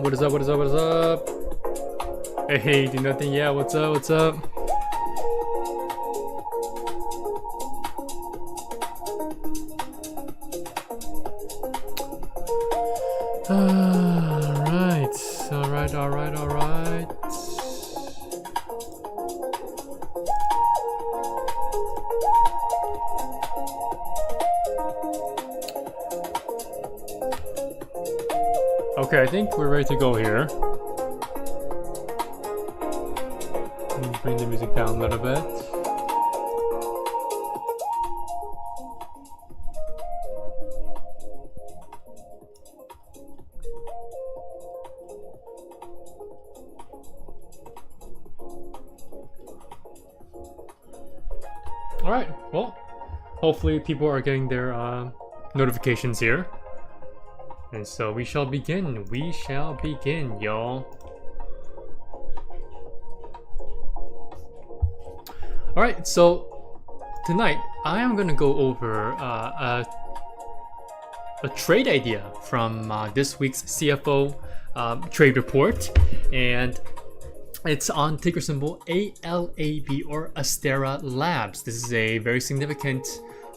What is up? What is up? What is up? Hey, do nothing. Yeah, what's up? What's up? All right. Okay, I think we're ready to go here. Let me bring the music down a little bit. Alright, well, hopefully people are getting their notifications here. And so we shall begin. We shall begin, y'all. Alright, so tonight I am going to go over a trade idea from this week's CFO trade report. And it's on ticker symbol ALAB, or Astera Labs. This is a very significant,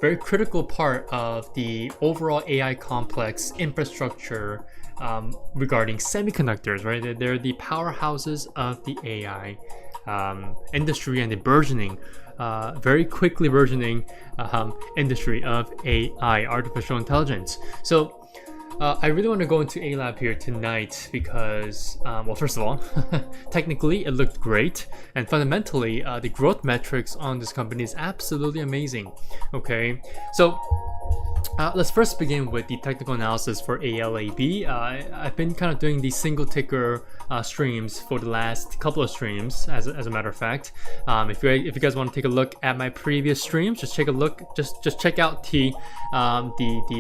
very critical part of the overall AI complex infrastructure regarding semiconductors, right? They're the powerhouses of the AI industry and the burgeoning, very quickly burgeoning industry of AI, artificial intelligence. So I really want to go into ALAB here tonight because, well, first of all, technically it looked great, and fundamentally the growth metrics on this company is absolutely amazing. Okay, so let's first begin with the technical analysis for ALAB. I've been kind of doing these single ticker streams for the last couple of streams, as a matter of fact. If you guys want to take a look at my previous streams, just take a look. Just check out the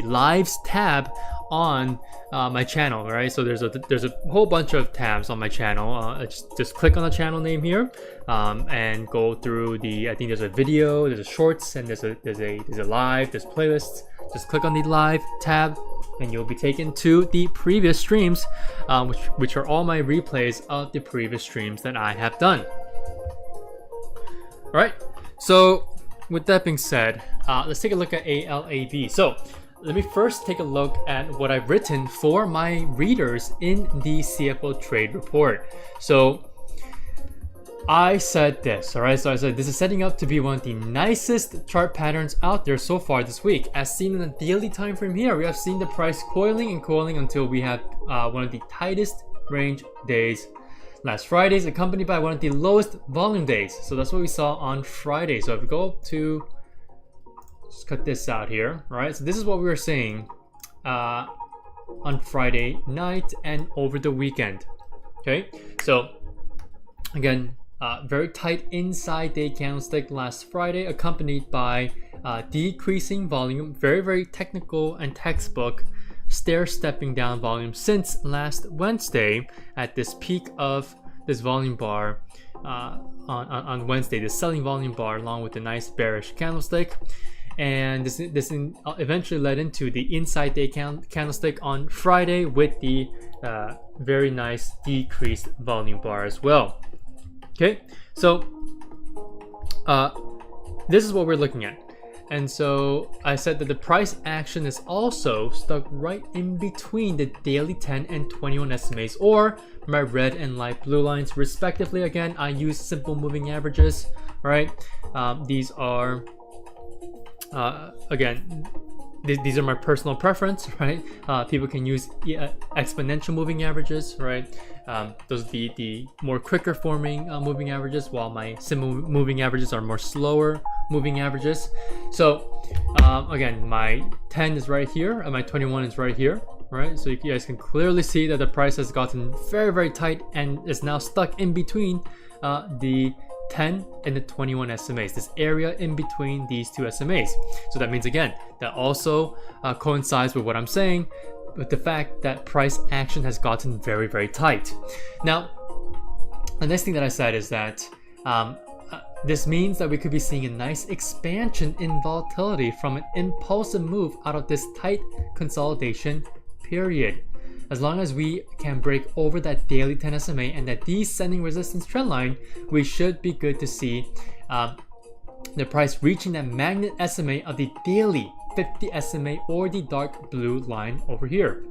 lives tab on my channel, right? So there's a whole bunch of tabs on my channel. Just click on the channel name here and go through the. I think there's a video, there's a shorts, and there's a live, there's playlists. Just click on the live tab and you'll be taken to the previous streams, which are all my replays of the previous streams that I have done. All right, so with that being said, let's take a look at ALAB. So let me first take a look at what I've written for my readers in the CFO trade report. So I said this, all right? So I said this is setting up to be one of the nicest chart patterns out there so far this week. As seen in the daily time frame here, we have seen the price coiling and coiling until we had one of the tightest range days last Fridays, accompanied by one of the lowest volume days. So that's what we saw on Friday. So if we go to, let's cut this out here, right? So this is what we were seeing on Friday night and over the weekend. Okay, so again, very tight inside day candlestick last Friday, accompanied by decreasing volume, very technical and textbook stair-stepping down volume since last Wednesday at this peak of this volume bar on Wednesday, the selling volume bar, along with a nice bearish candlestick. And this eventually led into the inside day candlestick on Friday with the very nice decreased volume bar as well. Okay, so this is what we're looking at. And so I said that the price action is also stuck right in between the daily 10 and 21 SMAs, or my red and light blue lines respectively. Again, I use simple moving averages, right? These are, again, these are my personal preference, right? People can use exponential moving averages, right? Those are the more quicker forming moving averages, while my simple moving averages are more slower moving averages. So again, my 10 is right here and my 21 is right here, right? So you guys can clearly see that the price has gotten very tight and is now stuck in between the 10 and the 21 SMAs, this area in between these two SMAs. So that means, again, that also coincides with what I'm saying, with the fact that price action has gotten very tight. Now, the next thing that I said is that this means that we could be seeing a nice expansion in volatility from an impulsive move out of this tight consolidation period. as long as we can break over that daily 10 SMA and that descending resistance trend line, we should be good to see the price reaching that magnet SMA of the daily 50 SMA or the dark blue line over here.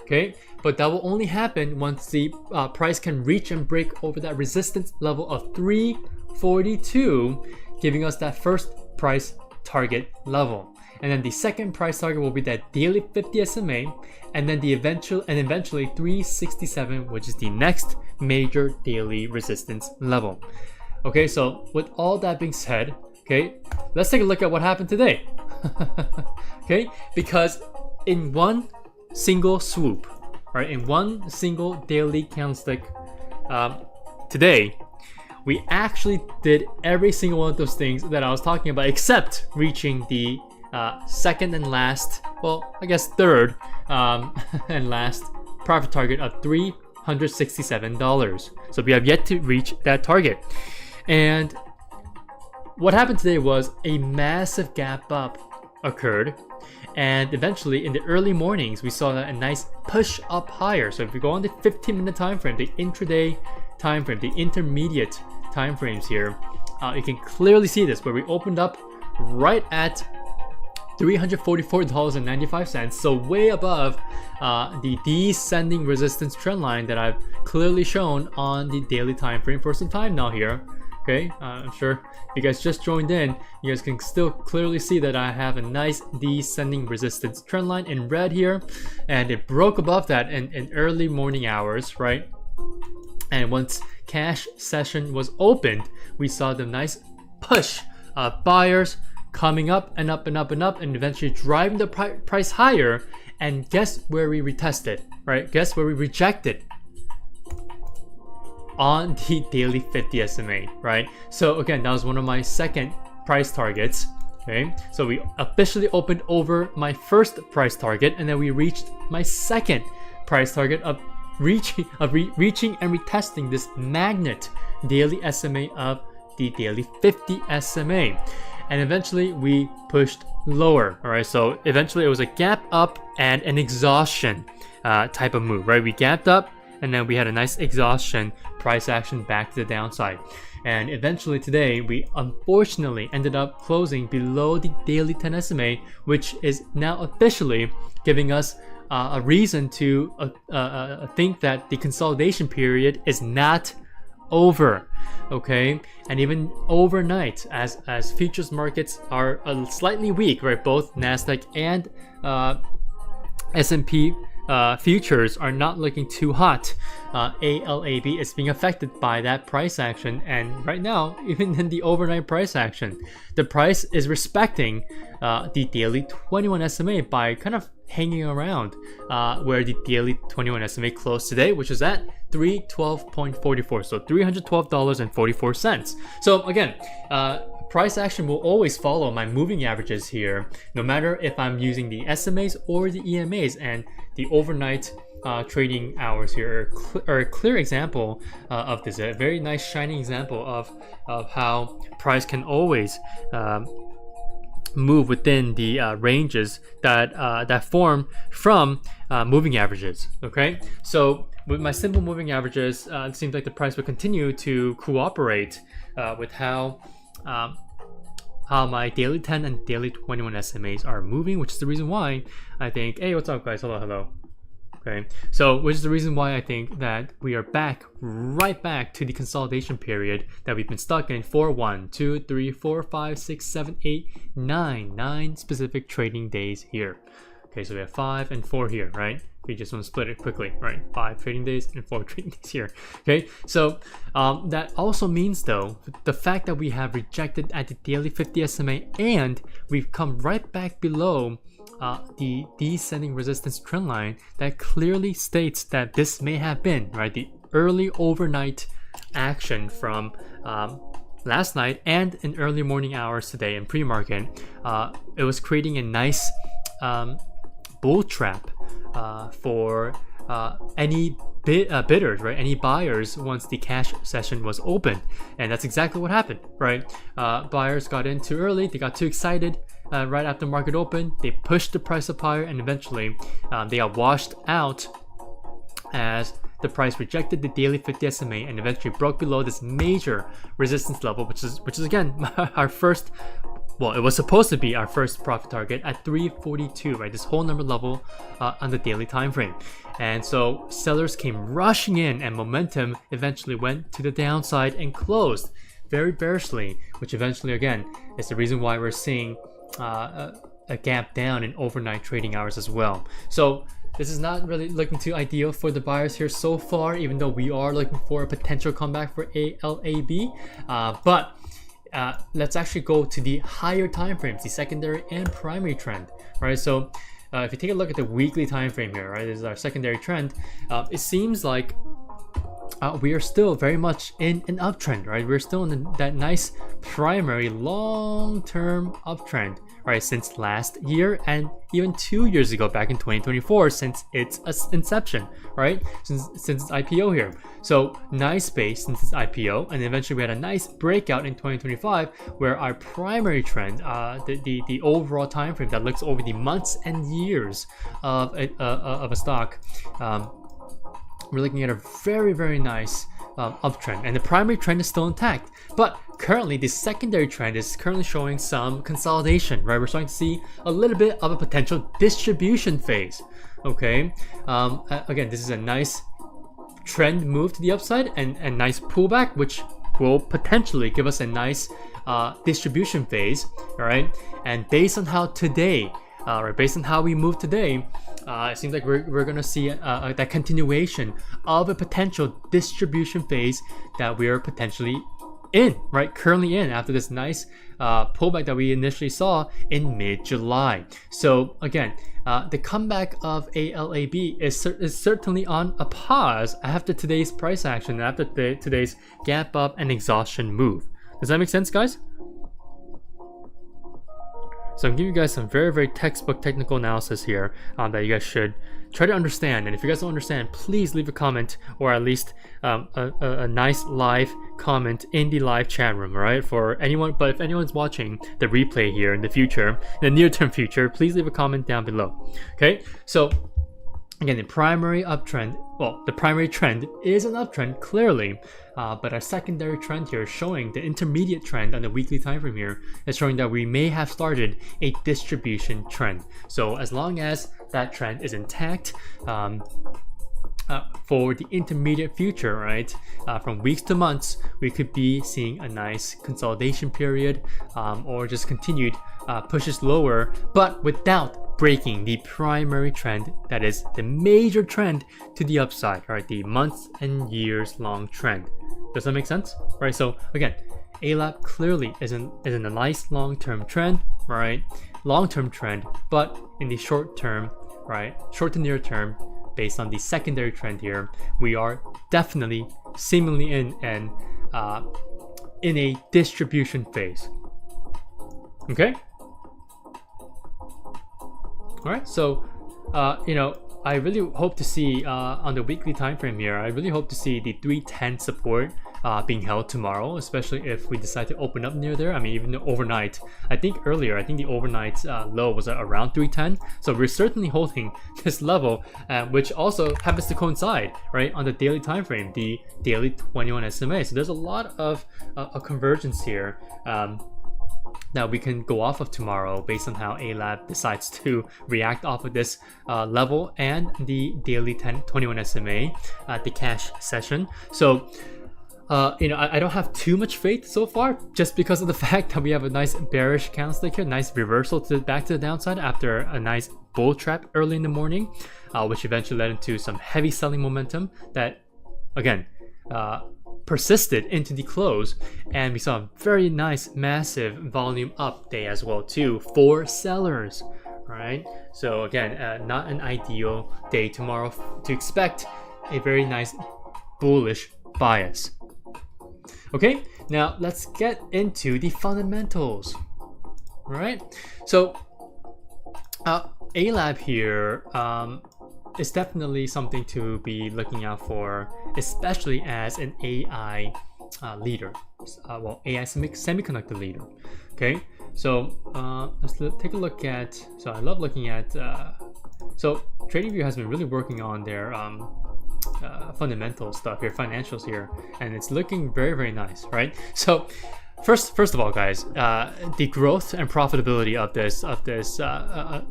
Okay, but that will only happen once the price can reach and break over that resistance level of 342, giving us that first price target level. And then the second price target will be that daily 50 SMA, and then eventually 367, which is the next major daily resistance level. Okay, so with all that being said, okay, let's take a look at what happened today. Okay, because in one single swoop, right, in one single daily candlestick today, we actually did every single one of those things that I was talking about, except reaching the second and last, well, I guess third and last profit target of $367. So we have yet to reach that target. And what happened today was a massive gap up occurred, and eventually in the early mornings we saw a nice push up higher. So if we go on the 15-minute time frame, the intraday time frame, the intermediate time frames here, you can clearly see this, where we opened up right at $344.95, so way above the descending resistance trend line that I've clearly shown on the daily time frame for some time now here. Okay, I'm sure if you guys just joined in, you guys can still clearly see that I have a nice descending resistance trend line in red here, and it broke above that in early morning hours, right? And once cash session was opened, we saw the nice push of buyers coming up and up and up and up, and eventually driving the price higher. And guess where we retested, right? Guess where we rejected? On the daily 50 SMA, right? So again, that was one of my second price targets. Okay, so we officially opened over my first price target, and then we reached my second price target of reaching and retesting this magnet daily SMA of the daily 50 SMA. And eventually we pushed lower. All right, so eventually it was a gap up and an exhaustion type of move, right? We gapped up, and then we had a nice exhaustion price action back to the downside. And eventually today, we unfortunately ended up closing below the daily 10 SMA, which is now officially giving us a reason to think that the consolidation period is not over. Okay, and even overnight, as futures markets are slightly weak, right? Both Nasdaq and S&P futures are not looking too hot. ALAB is being affected by that price action, and right now, even in the overnight price action, the price is respecting the daily 21 SMA by kind of hanging around where the daily 21 SMA closed today, which is at $312.44, so $312.44. So again, price action will always follow my moving averages here, no matter if I'm using the SMAs or the EMAs, and the overnight trading hours here are a clear example of this, a very nice shining example of how price can always move within the ranges that form from moving averages. Okay, so with my simple moving averages, it seems like the price will continue to cooperate with how my daily 10 and daily 21 SMAs are moving, which is the reason why I think, hey, what's up guys, hello. Okay, so which is the reason why I think that we are right back to the consolidation period that we've been stuck in for 1, 2, 3, 4, 5, 6, 7, 8, 9 specific trading days here. Okay, so we have 5 and 4 here, right? We just want to split it quickly, right? 5 trading days and 4 trading days here. Okay, so that also means though, the fact that we have rejected at the daily 50 SMA and we've come right back below the descending resistance trend line, that clearly states that this may have been, right, the early overnight action from last night and in early morning hours today in pre-market. It was creating a nice bull trap for any bidders, right? Any buyers once the cash session was open, and that's exactly what happened, right? Buyers got in too early, they got too excited right after market open, they pushed the price up higher, and eventually they got washed out as the price rejected the daily 50 SMA and eventually broke below this major resistance level, which is again our first, well, it was supposed to be our first profit target at 342, right? This whole number level on the daily time frame. And so sellers came rushing in, and momentum eventually went to the downside and closed very bearishly, which eventually again is the reason why we're seeing a gap down in overnight trading hours as well. So this is not really looking too ideal for the buyers here so far, even though we are looking for a potential comeback for ALAB. But let's actually go to the higher time frames, the secondary and primary trend, right? So if you take a look at the weekly time frame here, right, this is our secondary trend. It seems like we are still very much in an uptrend, right? We're still in that nice primary long-term uptrend, right, since last year and even 2 years ago, back in 2024, since its inception, right, since its IPO here. So nice base since its IPO, and eventually we had a nice breakout in 2025 where our primary trend, the overall time frame that looks over the months and years of a stock, we're looking at a very, very nice uptrend, and the primary trend is still intact. But currently, the secondary trend is currently showing some consolidation, right? We're starting to see a little bit of a potential distribution phase. Okay, again, this is a nice trend move to the upside and nice pullback, which will potentially give us a nice distribution phase. All right, and based on how today, right, based on how we move today, it seems like we're gonna see that continuation of a potential distribution phase that we are potentially in, right, currently in, after this nice pullback that we initially saw in mid-July. So again, the comeback of ALAB is certainly on a pause after today's price action, after today's gap up and exhaustion move. Does that make sense, guys? So I'm giving you guys some very, very textbook technical analysis here that you guys should try to understand. And if you guys don't understand, please leave a comment, or at least a nice live comment in the live chat room, all right? For anyone, but if anyone's watching the replay here in the future, in the near-term future, please leave a comment down below. Okay, so again, the primary uptrend, well, the primary trend is an uptrend, clearly, but our secondary trend here is showing the intermediate trend on the weekly time frame here is showing that we may have started a distribution trend. So as long as that trend is intact, for the intermediate future, right, from weeks to months, we could be seeing a nice consolidation period, or just continued pushes lower, but without breaking the primary trend, that is the major trend to the upside, right, the months and years long trend. Does that make sense? Right, so again, ALAB clearly is in a nice long-term trend, right, long-term trend, but in the short term, right, short to near term, based on the secondary trend here, we are definitely seemingly in a distribution phase. Okay. All right. So, you know, I really hope to see on the weekly time frame here, I really hope to see the 310 support being held tomorrow, especially if we decide to open up near there. I mean, even overnight, I think the overnight low was around 310. So we're certainly holding this level, which also happens to coincide, right, on the daily time frame, the daily 21 SMA. So there's a lot of a convergence here that we can go off of tomorrow based on how ALAB decides to react off of this level and the daily 21 SMA at the cash session. So you know, I don't have too much faith so far, just because of the fact that we have a nice bearish candlestick here, nice reversal back to the downside after a nice bull trap early in the morning, which eventually led into some heavy selling momentum that, again, persisted into the close, and we saw a very nice massive volume up day as well too for sellers, right? So again, not an ideal day tomorrow to expect a very nice bullish bias. Okay, now let's get into the fundamentals. All right, so ALAB here is definitely something to be looking out for, especially as an AI leader, well, AI semiconductor leader. Okay, so let's take a look at, so I love looking at, so TradingView has been really working on their fundamental stuff here, financials here, and it's looking very, very nice, right? So first of all, guys, the growth and profitability of this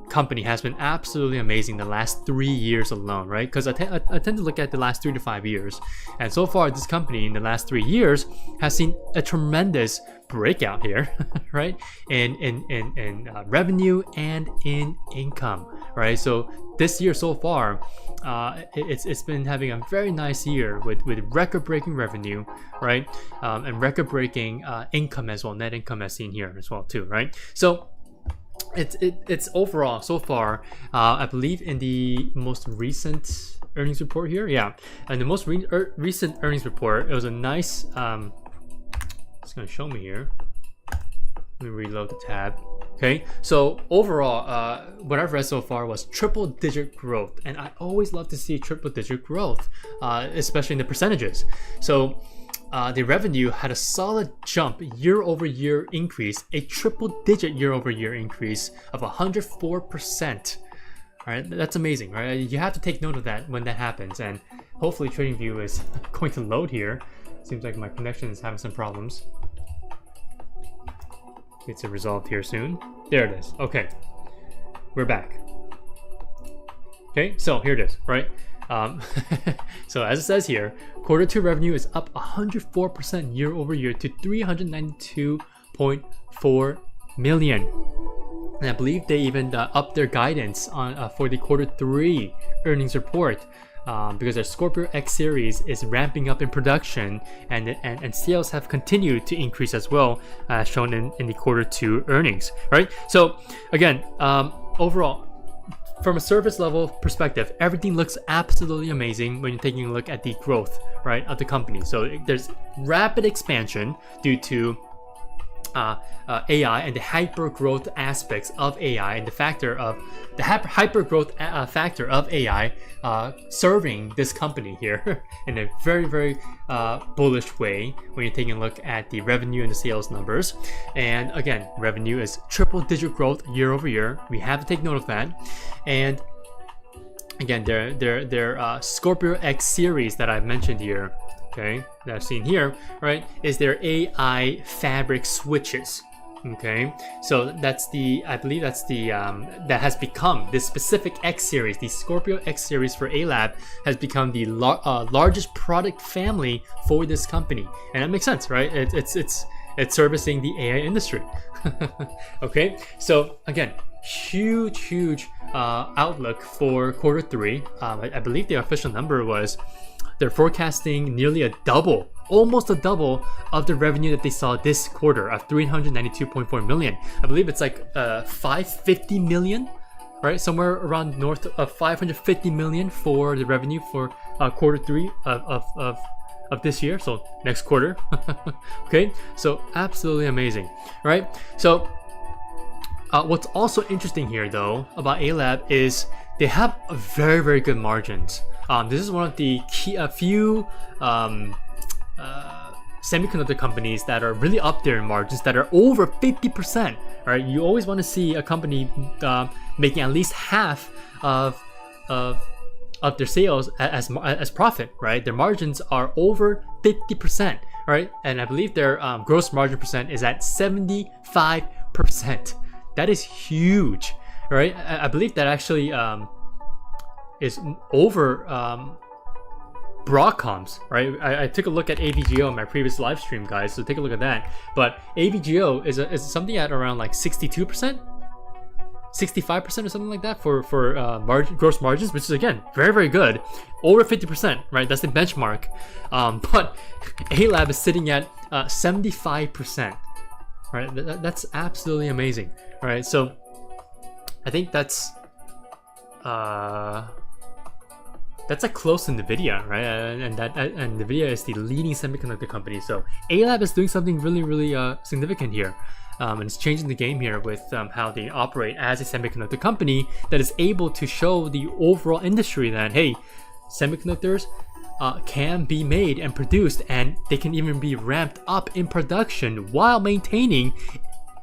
company has been absolutely amazing the last 3 years alone, right? Because I tend to look at the last 3 to 5 years, and so far this company in the last 3 years has seen a tremendous breakout here, right? In revenue and in income, right? So this year so far, it's been having a very nice year with record-breaking revenue, right? And record-breaking income as well, net income as seen here as well too, right? So it's overall so far, I believe in the most recent earnings report here, yeah, and the most recent earnings report, it was a nice. It's going to show me here. Let me reload the tab. Okay, so overall, what I've read so far was triple-digit growth, and I always love to see triple-digit growth, especially in the percentages. So the revenue had a solid jump, year-over-year increase, a triple-digit year-over-year increase of 104%. All right, that's amazing, right? You have to take note of that when that happens, and hopefully TradingView is going to load here. Seems like my connection is having some problems. It's resolved here soon. There it is. Okay, we're back. Okay, so here it is, right? So as it says here, Q2 revenue is up 104% year over year to 392.4 million. And I believe they even upped their guidance on for the Q3 earnings report. Because their Scorpio X series is ramping up in production, and sales have continued to increase as well, shown in the Q2 earnings, right? So again, overall, from a surface level perspective, everything looks absolutely amazing when you're taking a look at the growth, right, of the company. So there's rapid expansion due to AI and the hyper growth aspects of AI, and the factor of the hyper growth factor of AI serving this company here in a very, very bullish way when you're taking a look at the revenue and the sales numbers. And again, revenue is triple-digit growth year over year. We have to take note of that. And again, their Scorpio X series that I've mentioned here, okay, that I've seen here, right, is their AI fabric switches. Okay, so that's the, I believe that's the that has become this specific X series, the Scorpio X series for ALAB has become the largest product family for this company, and that makes sense, right? It's servicing the AI industry. Okay, so again, huge outlook for Q3. I believe the official number was, they're forecasting nearly almost a double of the revenue that they saw this quarter of 392.4 million. I believe it's like 550 million, right? Somewhere around north of 550 million for the revenue for Q3 of this year, so next quarter. Okay, so absolutely amazing, right? So what's also interesting here though about ALAB is they have very, very good margins. This is one of the few semiconductor companies that are really up there in margins, that are over 50%. Right? You always want to see a company making at least half of their sales as profit. Right? Their margins are over 50%. Right? And I believe their gross margin percent is at 75%. That is huge. Right? I believe that actually is over Broadcom's, right? I took a look at AVGO in my previous live stream, guys, so take a look at that. But AVGO is something at around like 62%, 65% or something like that for gross margins, which is again very, very good, over 50%, right? That's the benchmark. But ALAB is sitting at 75%, right? That's absolutely amazing, right? So I think that's like close to NVIDIA, right? And NVIDIA is the leading semiconductor company. So ALAB is doing something really, really significant here. And it's changing the game here with how they operate as a semiconductor company that is able to show the overall industry that, hey, semiconductors can be made and produced, and they can even be ramped up in production while maintaining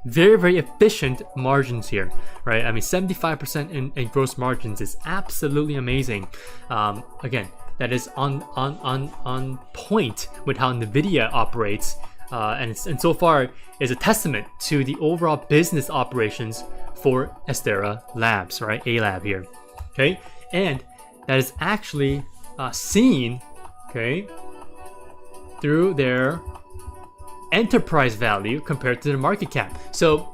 very, very efficient margins here, right? I mean, 75% in gross margins is absolutely amazing. Again, that is on point with how NVIDIA operates, and so far is a testament to the overall business operations for Astera Labs, right? ALAB here, okay? And that is actually seen, okay, through their enterprise value compared to the market cap. So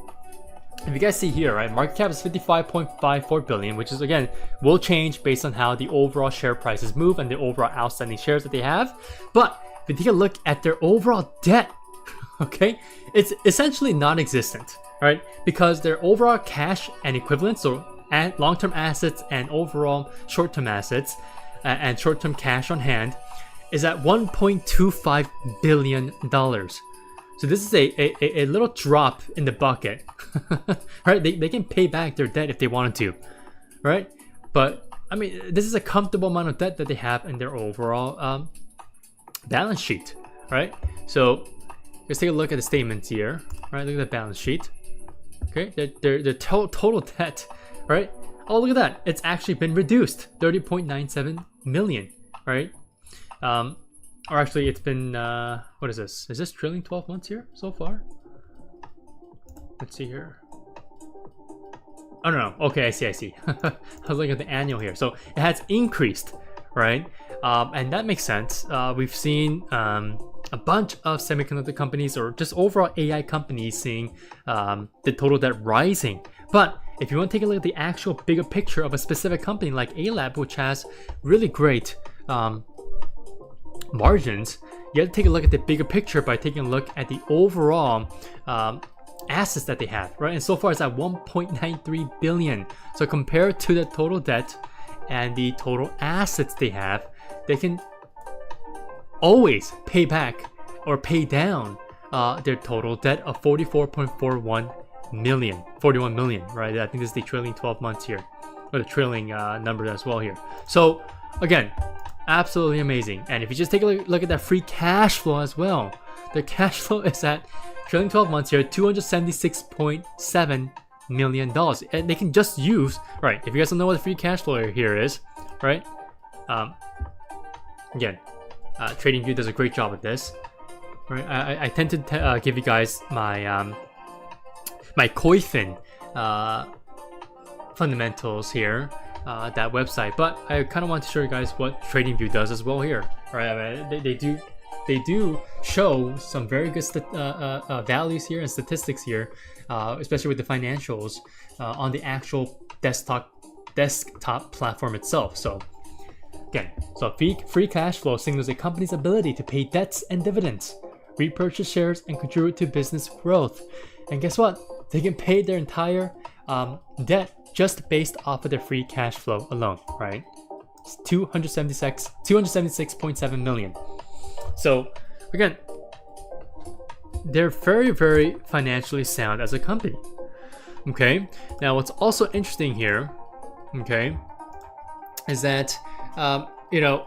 if you guys see here, right, market cap is 55.54 billion, which is, again, will change based on how the overall share prices move and the overall outstanding shares that they have. But if you take a look at their overall debt, okay, it's essentially non-existent, right? Because their overall cash and equivalents, or long-term assets and overall short-term assets and short-term cash on hand, is at $1.25 billion. So this is a little drop in the bucket, right? They can pay back their debt if they wanted to, right? But I mean, this is a comfortable amount of debt that they have in their overall balance sheet, right? So let's take a look at the statements here, right? Look at the balance sheet. Okay, their total debt, right? Oh, look at that! It's actually been reduced, 30.97 million, right? Or actually, it's been, what is this? Is this trailing 12 months here so far? Let's see here. Oh, no. Okay, I see. I was looking at the annual here. So it has increased, right? And that makes sense. We've seen a bunch of semiconductor companies, or just overall AI companies, seeing the total debt rising. But if you want to take a look at the actual bigger picture of a specific company like ALAB, which has really great margins, you have to take a look at the bigger picture by taking a look at the overall assets that they have, right? And so far it's at 1.93 billion. So compared to the total debt and the total assets they have, they can always pay back or pay down their total debt of 41 million, right? I think this is the trailing 12 months here, or the trailing numbers as well here. So again, absolutely amazing. And if you just take a look at that free cash flow as well, their cash flow is at trailing 12 months here, $276.7 million. And they can just use, right, if you guys don't know what the free cash flow here is, right, again, TradingView does a great job at this, right? I tend to give you guys my my Koifin fundamentals here, that website, but I kind of want to show you guys what TradingView does as well here, right? I mean, they do show some very good values here and statistics here, especially with the financials on the actual desktop platform itself. So again, so free cash flow signals a company's ability to pay debts and dividends, repurchase shares, and contribute to business growth. And guess what? They can pay their entire debt just based off of their free cash flow alone, right? It's 276.7 million. So again, they're very, very financially sound as a company. Okay. Now, what's also interesting here, okay, is that you know,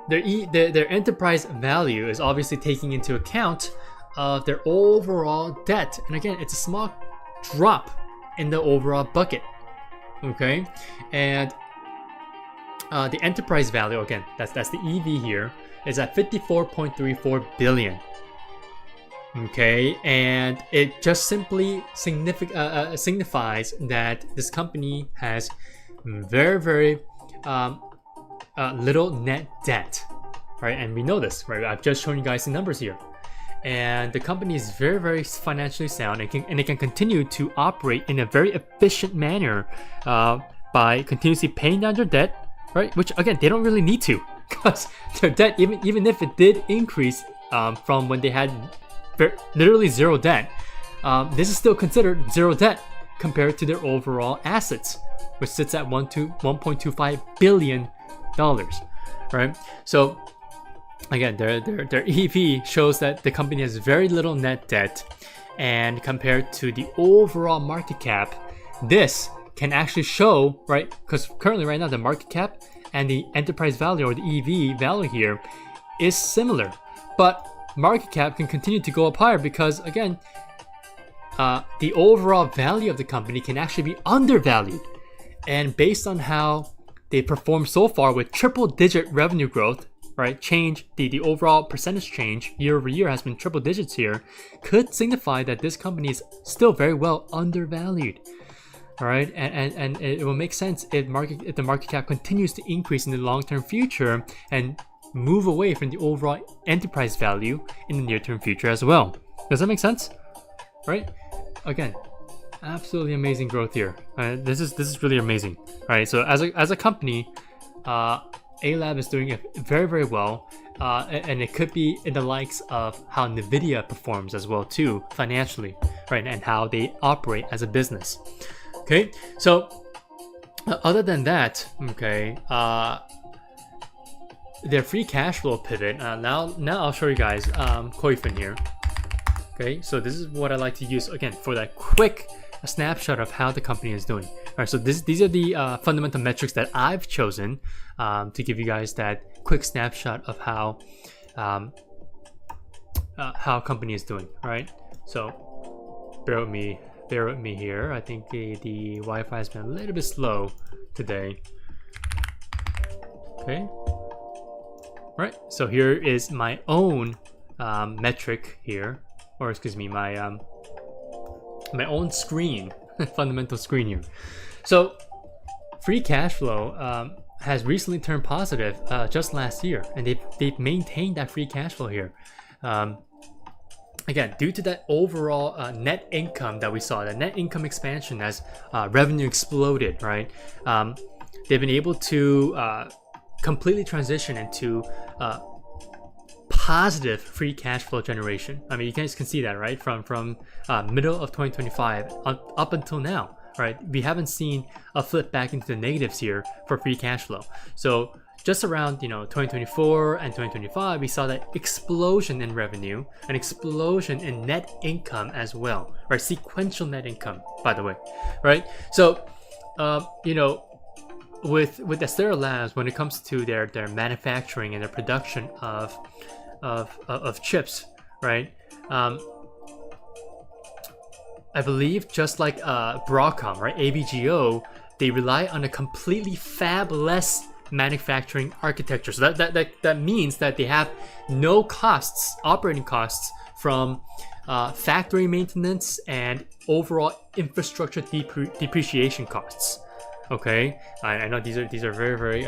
their enterprise value is obviously taking into account of their overall debt, and again, it's a small drop in the overall bucket, okay? And the enterprise value, again, that's the EV here, is at 54.34 billion, okay? And it just simply signifies that this company has very, very little net debt, right? And we know this, right? I've just shown you guys the numbers here. And the company is very, very financially sound, and it can continue to operate in a very efficient manner by continuously paying down their debt, right? Which again, they don't really need to, because their debt, even if it did increase from when they had literally zero debt, this is still considered zero debt compared to their overall assets, which sits at $1.25 billion, right? So again, their EV shows that the company has very little net debt, and compared to the overall market cap, this can actually show, right? Because currently, right now, the market cap and the enterprise value, or the EV value here, is similar, but market cap can continue to go up higher because, again, the overall value of the company can actually be undervalued, and based on how they performed so far with triple-digit revenue growth, right? Change, the overall percentage change year over year has been triple digits here, could signify that this company is still very well undervalued. All right, and it will make sense if the market cap continues to increase in the long-term future and move away from the overall enterprise value in the near-term future as well. Does that make sense? Right? Again, absolutely amazing growth here. This is really amazing. All right, so as a company, ALAB is doing it very, very well, and it could be in the likes of how NVIDIA performs as well too financially, right? And how they operate as a business. Okay, so other than that, okay, their free cash flow pivot. Now I'll show you guys Koifin here. Okay, so this is what I like to use again for that quick snapshot of how the company is doing. All right, so these are the fundamental metrics that I've chosen to give you guys that quick snapshot of how company is doing. All right, so bear with me here. I think the Wi-Fi has been a little bit slow today. Okay. All right, so here is my own metric here, or excuse me, my own screen, fundamental screen here. So free cash flow has recently turned positive just last year, and they've maintained that free cash flow here. Again, due to that overall net income that we saw, the net income expansion as revenue exploded, right? They've been able to completely transition into positive free cash flow generation. I mean, you guys can see that, right? From middle of 2025 up until now, right? We haven't seen a flip back into the negatives here for free cash flow. So just around 2024 and 2025, we saw that explosion in revenue, an explosion in net income as well, right? Sequential net income, by the way, right? So with Astera Labs, when it comes to their manufacturing and their production of chips, right? I believe just like Broadcom, right? AVGO, they rely on a completely fabless manufacturing architecture. So that means that they have no costs, operating costs from factory maintenance and overall infrastructure depreciation costs. Okay, I know these are very, very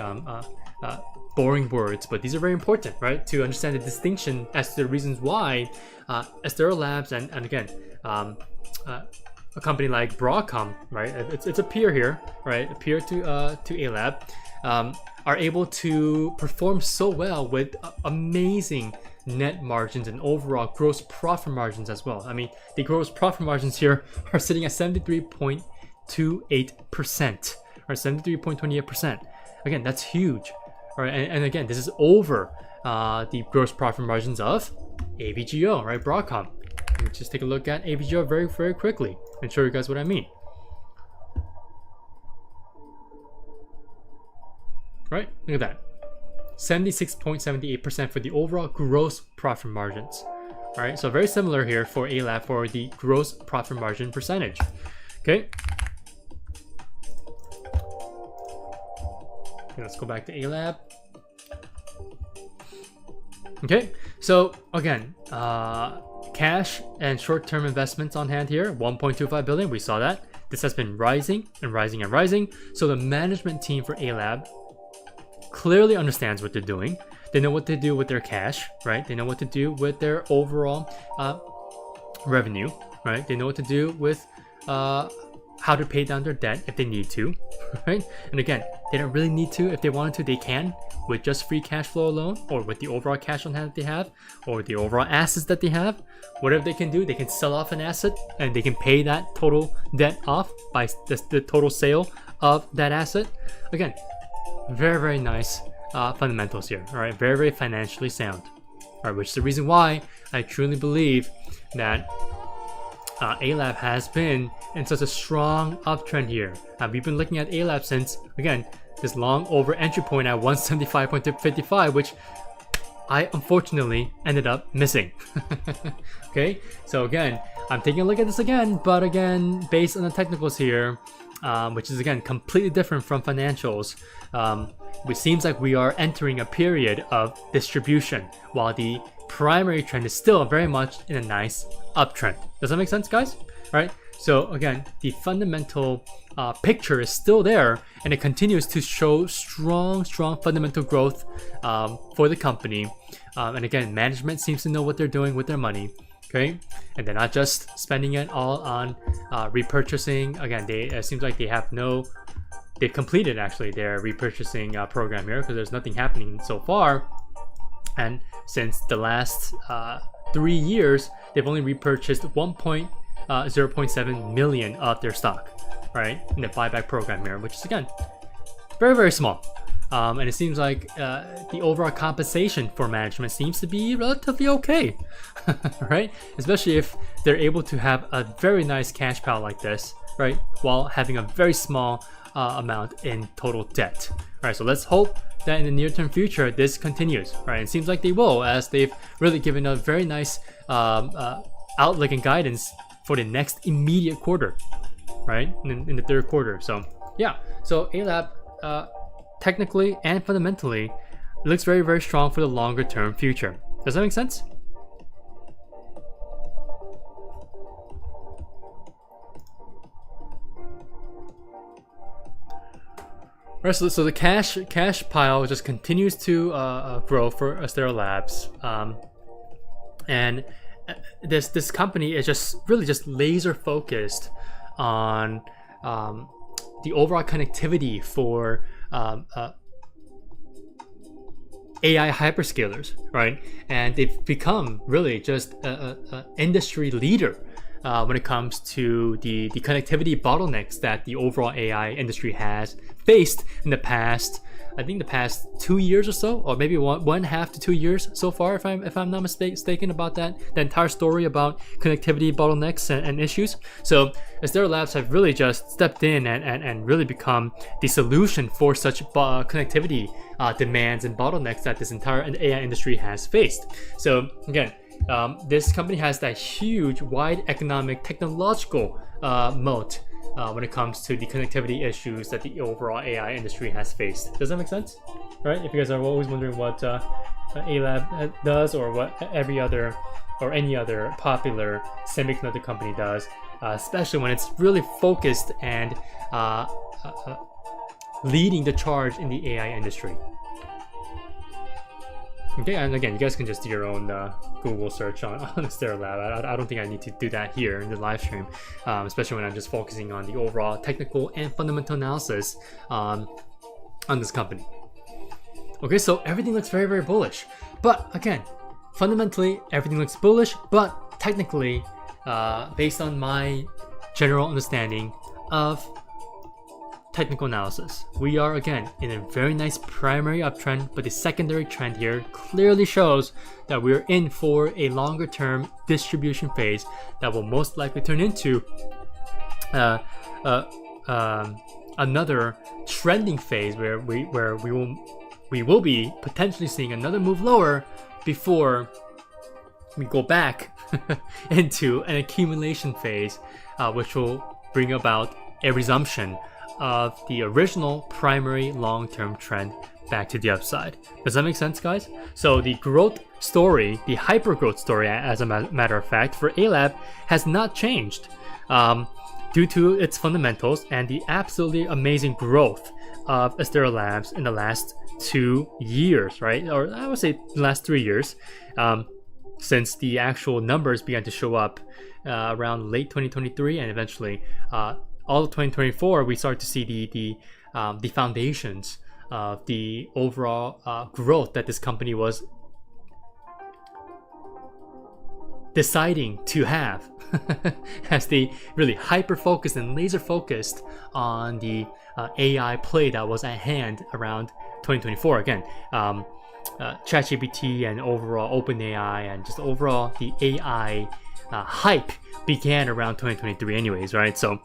boring words, but these are very important, right? To understand the distinction as to the reasons why Astera Labs and again a company like Broadcom, right? It's a peer here, right? A peer to ALAB, are able to perform so well with amazing net margins and overall gross profit margins as well. I mean, the gross profit margins here are sitting at 73.28%, or 73.28%. Again, that's huge. All right, and again, this is over the gross profit margins of AVGO, right? Broadcom. Let's just take a look at AVGO very, very quickly and show you guys what I mean. Right, look at that. 76.78% for the overall gross profit margins. All right, so very similar here for ALAB for the gross profit margin percentage. Okay. Let's go back to ALAB. Okay, so again, cash and short-term investments on hand here, 1.25 billion. We saw that. This has been rising and rising and rising. So the management team for ALAB clearly understands what they're doing. They know what to do with their cash, right? They know what to do with their overall revenue, right? They know what to do with how to pay down their debt if they need to, right? And again, they don't really need to. If they wanted to, they can with just free cash flow alone, or with the overall cash on hand that they have, or the overall assets that they have. Whatever they can do, they can sell off an asset and they can pay that total debt off by the total sale of that asset. Again, very, very nice fundamentals here. All right, very, very financially sound. All right, which is the reason why I truly believe that ALAB has been in such a strong uptrend here. We've been looking at ALAB since, again, this long over entry point at 175.55, which I unfortunately ended up missing. Okay, so again, I'm taking a look at this again, but again, based on the technicals here, which is again completely different from financials. It seems like we are entering a period of distribution, while the primary trend is still very much in a nice uptrend. Does that make sense, guys? Right? So again, the fundamental picture is still there, and it continues to show strong fundamental growth for the company. And again, management seems to know what they're doing with their money. Okay, and they're not just spending it all on repurchasing. Again, it seems like they've completed actually their repurchasing program here, because there's nothing happening so far. And since the last 3 years, they've only repurchased 0.7 million of their stock, right, in the buyback program here, which is again very small. And it seems like the overall compensation for management seems to be relatively okay, right? Especially if they're able to have a very nice cash pile like this, right, while having a very small amount in total debt. All right, so let's hope that in the near-term future this continues, right? It seems like they will, as they've really given a very nice outlook and guidance for the next immediate quarter, right, in the third quarter. So yeah, so ALAB technically and fundamentally looks very strong for the longer term future. Does that make sense? Right, so the cash pile just continues to grow for Astera Labs, and this company is just really laser focused on the overall connectivity for AI hyperscalers, right? And they've become really just an industry leader when it comes to the connectivity bottlenecks that the overall AI industry has faced in the past, I think the past 2 years or so, or maybe 1.5 to 2 years so far, if I'm not mistaken about that, the entire story about connectivity bottlenecks and issues. So Astera Labs have really just stepped in and really become the solution for such connectivity demands and bottlenecks that this entire AI industry has faced. So again, this company has that huge, wide economic, technological moat when it comes to the connectivity issues that the overall AI industry has faced. Does that make sense? Right? If you guys are always wondering what ALAB does, or what every other or any other popular semiconductor company does, especially when it's really focused and leading the charge in the AI industry. Okay, and again, you guys can just do your own Google search on Astera Lab. I don't think I need to do that here in the live stream, especially when I'm just focusing on the overall technical and fundamental analysis on this company. Okay, so everything looks very bullish. But again, fundamentally, everything looks bullish, but technically, based on my general understanding of technical analysis, we are again in a very nice primary uptrend, but the secondary trend here clearly shows that we're in for a longer term distribution phase that will most likely turn into another trending phase where we will be potentially seeing another move lower before we go back into an accumulation phase, which will bring about a resumption of the original primary long-term trend back to the upside. Does that make sense, guys? So the growth story, the hyper-growth story, as a matter of fact, for ALAB has not changed due to its fundamentals and the absolutely amazing growth of Astera Labs in the last 2 years, right? Or I would say the last 3 years, since the actual numbers began to show up around late 2023, and eventually all of 2024, we start to see the foundations of the overall growth that this company was deciding to have as they really hyper-focused and laser-focused on the AI play that was at hand around 2024. Again, ChatGPT and overall OpenAI and just overall the AI hype began around 2023 anyways, right? So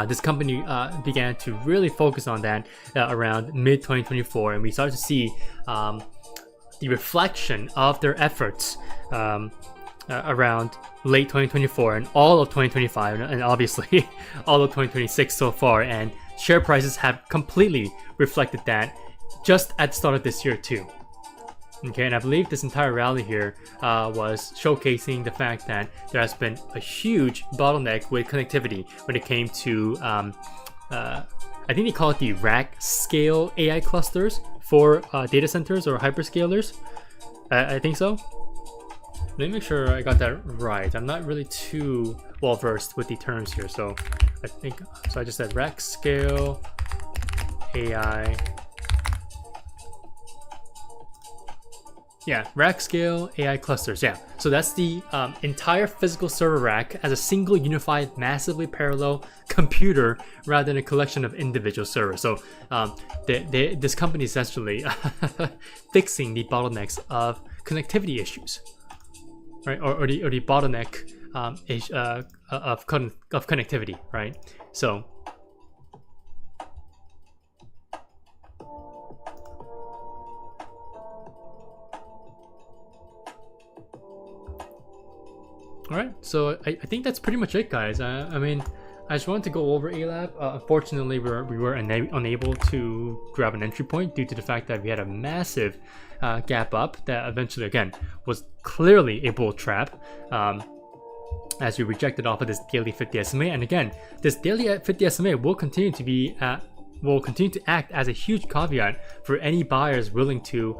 this company began to really focus on that around mid-2024, and we started to see the reflection of their efforts around late 2024 and all of 2025, and obviously all of 2026 so far, and share prices have completely reflected that just at the start of this year too. Okay, and I believe this entire rally here was showcasing the fact that there has been a huge bottleneck with connectivity when it came to, I think they call it the rack scale AI clusters for data centers or hyperscalers. I think so. Let me make sure I got that right. I'm not really too well versed with the terms here, so I think so. I just said rack scale AI. Yeah, rack scale AI clusters. Yeah, so that's the entire physical server rack as a single unified, massively parallel computer rather than a collection of individual servers. So this company is essentially fixing the bottlenecks of connectivity issues, right? Or the bottleneck of connectivity, right? So. Alright, so I think that's pretty much it, guys. I mean, I just wanted to go over ALAB. Unfortunately, we were unable to grab an entry point due to the fact that we had a massive gap up that eventually, again, was clearly a bull trap as we rejected off of this daily 50 SMA. And again, this daily 50 SMA will continue to be will continue to act as a huge caveat for any buyers willing to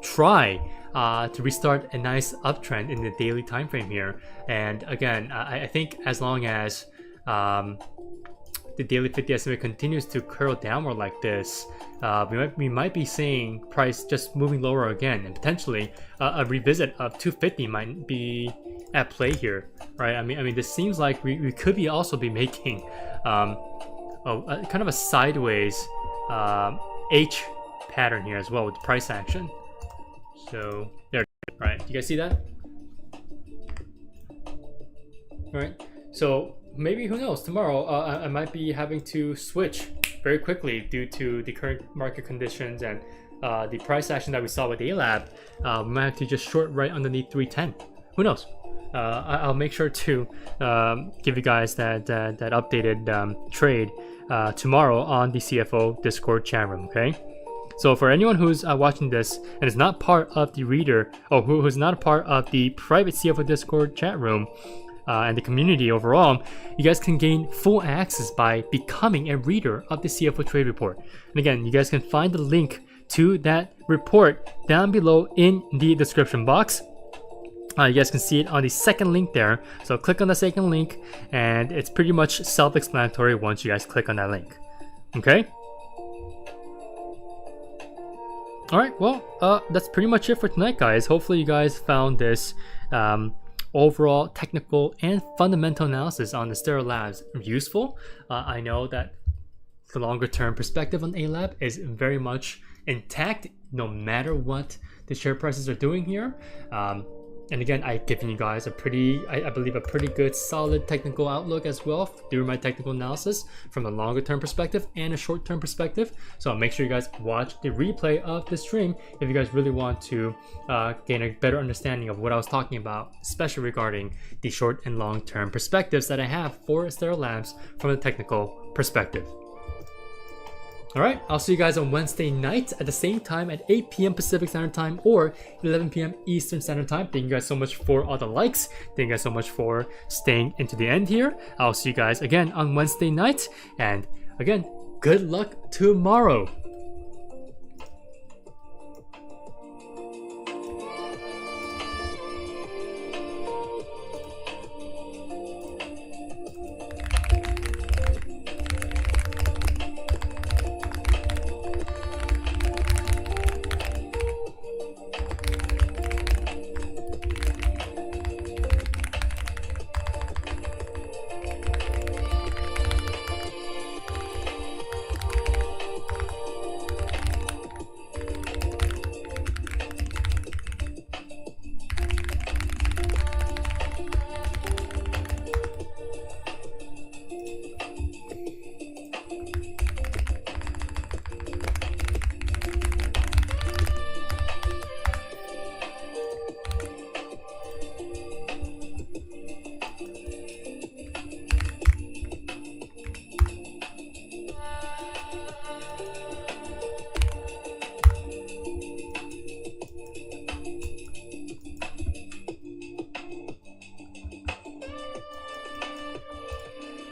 try to restart a nice uptrend in the daily time frame here. And again, I think as long as the daily 50 SMA continues to curl downward like this, we might be seeing price just moving lower again, and potentially a revisit of 250 might be at play here, right? I mean, this seems like we could be also be making kind of a sideways H pattern here as well with the price action. So there, right? You guys see that? All right. So maybe, who knows, tomorrow I might be having to switch very quickly due to the current market conditions and the price action that we saw with ALAB. We might have to just short right underneath 310. Who knows? I'll make sure to give you guys that updated trade tomorrow on the CFO Discord chat room. Okay. So for anyone who's watching this and is not part of the reader, or who's not a part of the private CFO Discord chat room and the community overall, you guys can gain full access by becoming a reader of the CFO Trade Report. And again, you guys can find the link to that report down below in the description box. You guys can see it on the second link there. So click on the second link, and it's pretty much self-explanatory once you guys click on that link. Okay? Alright, well, that's pretty much it for tonight, guys. Hopefully you guys found this overall technical and fundamental analysis on the Astera Labs useful. I know that the longer term perspective on ALAB is very much intact no matter what the share prices are doing here. And again, I've given you guys I believe a pretty good solid technical outlook as well through my technical analysis from a longer term perspective and a short term perspective. So make sure you guys watch the replay of the stream if you guys really want to gain a better understanding of what I was talking about, especially regarding the short and long term perspectives that I have for Astera Labs from a technical perspective. Alright, I'll see you guys on Wednesday night at the same time at 8 p.m. Pacific Standard Time or 11 p.m. Eastern Standard Time. Thank you guys so much for all the likes. Thank you guys so much for staying into the end here. I'll see you guys again on Wednesday night. And again, good luck tomorrow.